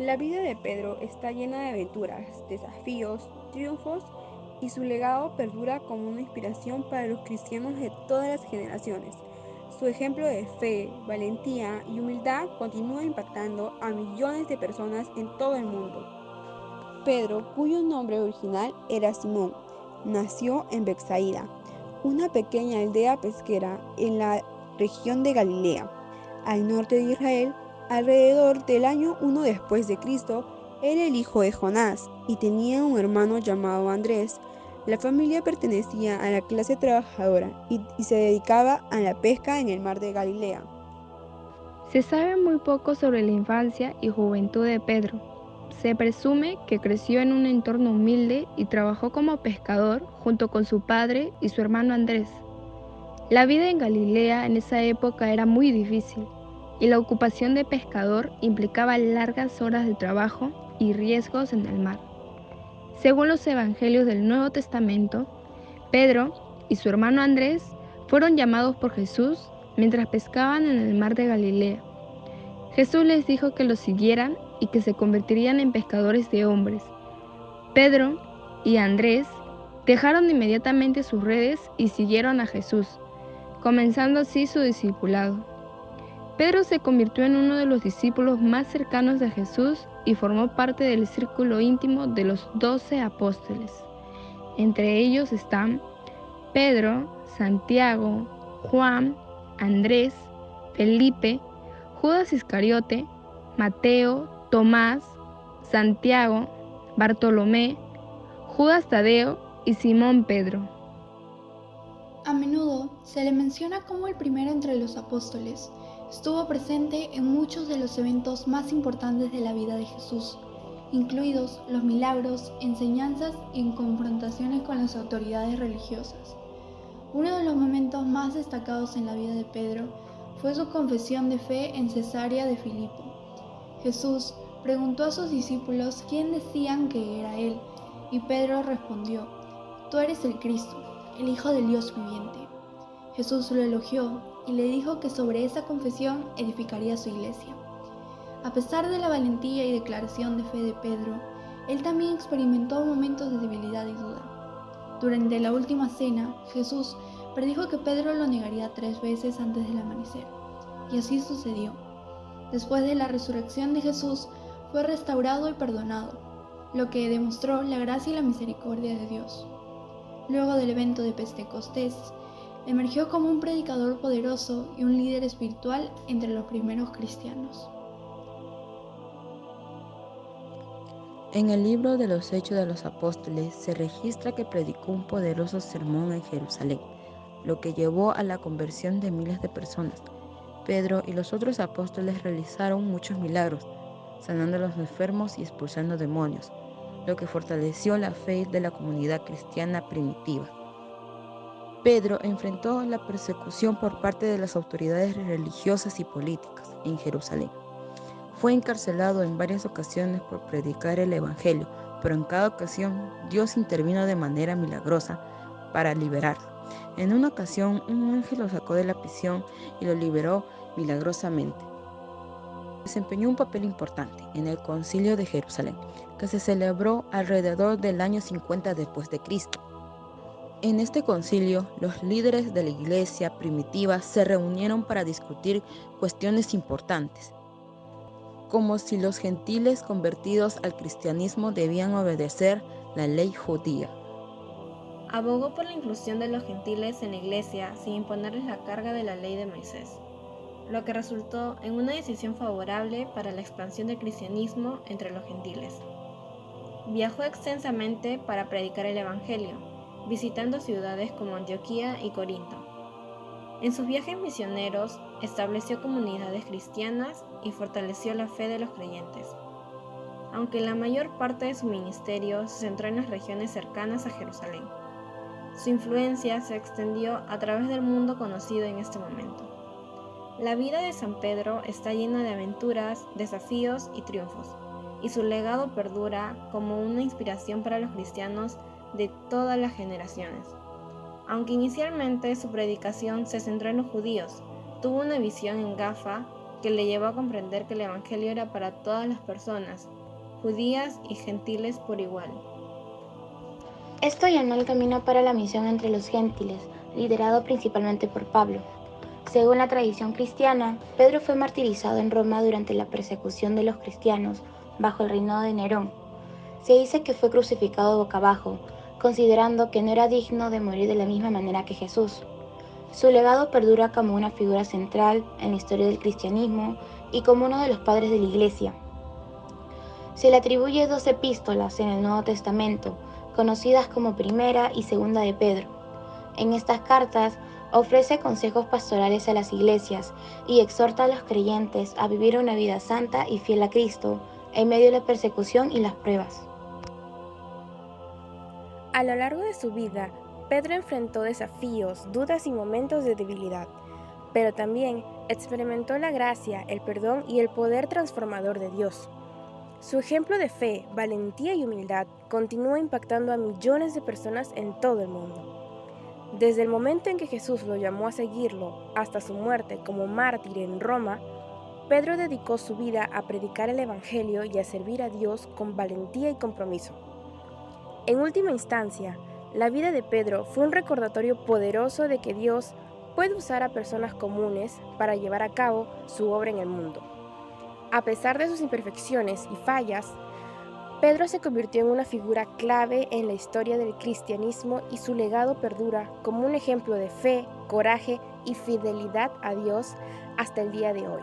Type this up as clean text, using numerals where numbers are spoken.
La vida de Pedro está llena de aventuras, desafíos, triunfos y su legado perdura como una inspiración para los cristianos de todas las generaciones. Su ejemplo de fe, valentía y humildad continúa impactando a millones de personas en todo el mundo. Pedro, cuyo nombre original era Simón, nació en Betsaida, una pequeña aldea pesquera en la región de Galilea, al norte de Israel. Alrededor del año 1 después de Cristo, era el hijo de Jonás y tenía un hermano llamado Andrés. La familia pertenecía a la clase trabajadora y se dedicaba a la pesca en el mar de Galilea. Se sabe muy poco sobre la infancia y juventud de Pedro. Se presume que creció en un entorno humilde y trabajó como pescador junto con su padre y su hermano Andrés. La vida en Galilea en esa época era muy difícil y la ocupación de pescador implicaba largas horas de trabajo y riesgos en el mar. Según los evangelios del Nuevo Testamento, Pedro y su hermano Andrés fueron llamados por Jesús mientras pescaban en el mar de Galilea. Jesús les dijo que lo siguieran y que se convertirían en pescadores de hombres. Pedro y Andrés dejaron inmediatamente sus redes y siguieron a Jesús, comenzando así su discipulado. Pedro se convirtió en uno de los discípulos más cercanos de Jesús y formó parte del círculo íntimo de los 12 apóstoles. Entre ellos están Pedro, Santiago, Juan, Andrés, Felipe, Judas Iscariote, Mateo, Tomás, Santiago, Bartolomé, Judas Tadeo y Simón Pedro. A menudo se le menciona como el primero entre los apóstoles. Estuvo presente en muchos de los eventos más importantes de la vida de Jesús, incluidos los milagros, enseñanzas y confrontaciones con las autoridades religiosas. Uno de los momentos más destacados en la vida de Pedro fue su confesión de fe en Cesarea de Filipo. Jesús preguntó a sus discípulos quién decían que era él, y Pedro respondió: «Tú eres el Cristo, el Hijo del Dios viviente». Jesús lo elogió y le dijo que sobre esa confesión edificaría su iglesia. A pesar de la valentía y declaración de fe de Pedro, él también experimentó momentos de debilidad y duda. Durante la última cena, Jesús predijo que Pedro lo negaría 3 veces antes del amanecer, y así sucedió. Después de la resurrección de Jesús, fue restaurado y perdonado, lo que demostró la gracia y la misericordia de Dios. Luego del evento de Pentecostés, emergió como un predicador poderoso y un líder espiritual entre los primeros cristianos. En el libro de los Hechos de los Apóstoles se registra que predicó un poderoso sermón en Jerusalén, lo que llevó a la conversión de miles de personas. Pedro y los otros apóstoles realizaron muchos milagros, sanando a los enfermos y expulsando demonios, lo que fortaleció la fe de la comunidad cristiana primitiva. Pedro enfrentó la persecución por parte de las autoridades religiosas y políticas en Jerusalén. Fue encarcelado en varias ocasiones por predicar el Evangelio, pero en cada ocasión Dios intervino de manera milagrosa para liberarlo. En una ocasión, un ángel lo sacó de la prisión y lo liberó milagrosamente. Desempeñó un papel importante en el Concilio de Jerusalén, que se celebró alrededor del año 50 después de Cristo. En este concilio, los líderes de la iglesia primitiva se reunieron para discutir cuestiones importantes, como si los gentiles convertidos al cristianismo debían obedecer la ley judía. Abogó por la inclusión de los gentiles en la iglesia sin imponerles la carga de la ley de Moisés, lo que resultó en una decisión favorable para la expansión del cristianismo entre los gentiles. Viajó extensamente para predicar el Evangelio, visitando ciudades como Antioquía y Corinto. En sus viajes misioneros estableció comunidades cristianas y fortaleció la fe de los creyentes. Aunque la mayor parte de su ministerio se centró en las regiones cercanas a Jerusalén, su influencia se extendió a través del mundo conocido en este momento. La vida de San Pedro está llena de aventuras, desafíos y triunfos, y su legado perdura como una inspiración para los cristianos de todas las generaciones. Aunque inicialmente su predicación se centró en los judíos, tuvo una visión en Jaffa que le llevó a comprender que el Evangelio era para todas las personas, judías y gentiles por igual. Esto allanó el camino para la misión entre los gentiles, liderado principalmente por Pablo. Según la tradición cristiana, Pedro fue martirizado en Roma durante la persecución de los cristianos bajo el reinado de Nerón. Se dice que fue crucificado boca abajo, considerando que no era digno de morir de la misma manera que Jesús. Su legado perdura como una figura central en la historia del cristianismo y como uno de los padres de la Iglesia. Se le atribuye 2 epístolas en el Nuevo Testamento, conocidas como Primera y Segunda de Pedro. En estas cartas ofrece consejos pastorales a las iglesias y exhorta a los creyentes a vivir una vida santa y fiel a Cristo en medio de la persecución y las pruebas. A lo largo de su vida, Pedro enfrentó desafíos, dudas y momentos de debilidad, pero también experimentó la gracia, el perdón y el poder transformador de Dios. Su ejemplo de fe, valentía y humildad continúa impactando a millones de personas en todo el mundo. Desde el momento en que Jesús lo llamó a seguirlo hasta su muerte como mártir en Roma, Pedro dedicó su vida a predicar el Evangelio y a servir a Dios con valentía y compromiso. En última instancia, la vida de Pedro fue un recordatorio poderoso de que Dios puede usar a personas comunes para llevar a cabo su obra en el mundo. A pesar de sus imperfecciones y fallas, Pedro se convirtió en una figura clave en la historia del cristianismo y su legado perdura como un ejemplo de fe, coraje y fidelidad a Dios hasta el día de hoy.